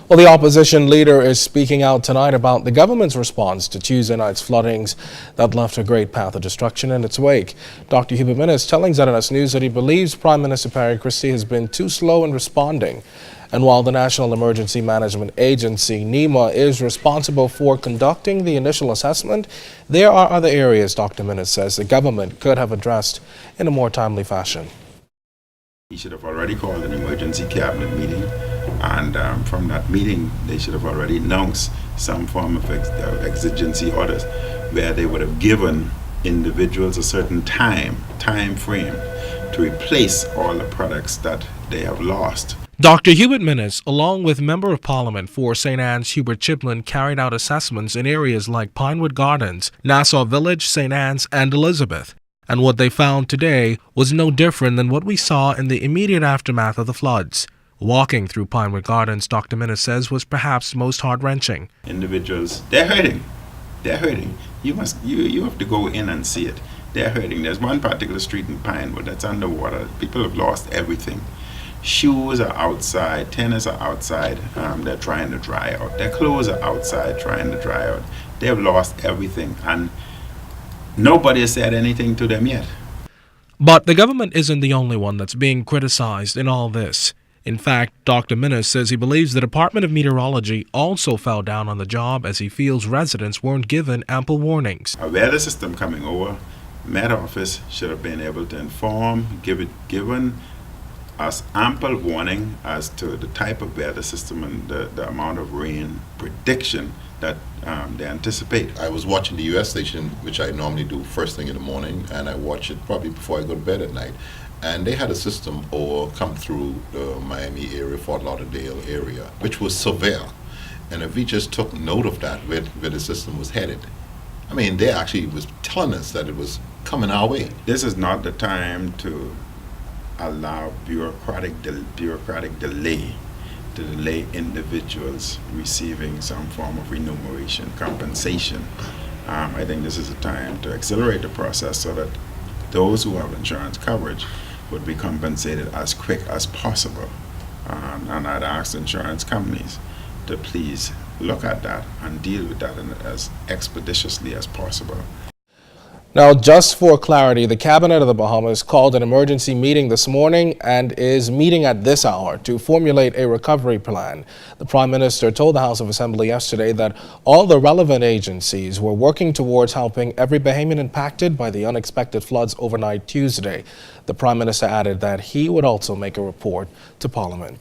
Well, the opposition leader is speaking out tonight about the government's response to Tuesday night's floodings that left a great path of destruction in its wake. Dr. Hubert Minnis telling ZNS News that he believes Prime Minister Perry Christie has been too slow in responding. And while the National Emergency Management Agency, NEMA, is responsible for conducting the initial assessment, there are other areas, Dr. Minnis says, the government could have addressed in a more timely fashion. He should have already called an emergency cabinet meeting, and from that meeting they should have already announced some form of exigency orders where they would have given individuals a certain time frame to replace all the products that they have lost. Dr. Hubert Minnis, along with Member of Parliament for St. Anne's Hubert Chiplin, carried out assessments in areas like Pinewood Gardens, Nassau Village, St. Anne's, and Elizabeth. And what they found today was no different than what we saw in the immediate aftermath of the floods. Walking through Pinewood Gardens, Dr. Minnis says, was perhaps most heart-wrenching. Individuals, they're hurting. They're hurting. You have to go in and see it. They're hurting. There's one particular street in Pinewood that's underwater. People have lost everything. Shoes are outside, tennis are outside, they're trying to dry out. Their clothes are outside trying to dry out. They've lost everything, and nobody has said anything to them yet. But the government isn't the only one that's being criticized in all this. In fact, Dr. Minnis says he believes the Department of Meteorology also fell down on the job as he feels residents weren't given ample warnings. A weather system coming over, Met Office should have been able to inform, given us ample warning as to the type of weather system and the amount of rain prediction that they anticipate. I was watching the US station, which I normally do first thing in the morning, and I watch it probably before I go to bed at night. And they had a system come through the Miami area, Fort Lauderdale area, which was severe. And if we just took note of that, where the system was headed, I mean, they actually was telling us that it was coming our way. This is not the time to allow bureaucratic delay to delay individuals receiving some form of remuneration, compensation. I think this is a time to accelerate the process so that those who have insurance coverage would be compensated as quick as possible. And I'd ask insurance companies to please look at that and deal with that as expeditiously as possible. Now, just for clarity, the Cabinet of the Bahamas called an emergency meeting this morning and is meeting at this hour to formulate a recovery plan. The Prime Minister told the House of Assembly yesterday that all the relevant agencies were working towards helping every Bahamian impacted by the unexpected floods overnight Tuesday. The Prime Minister added that he would also make a report to Parliament.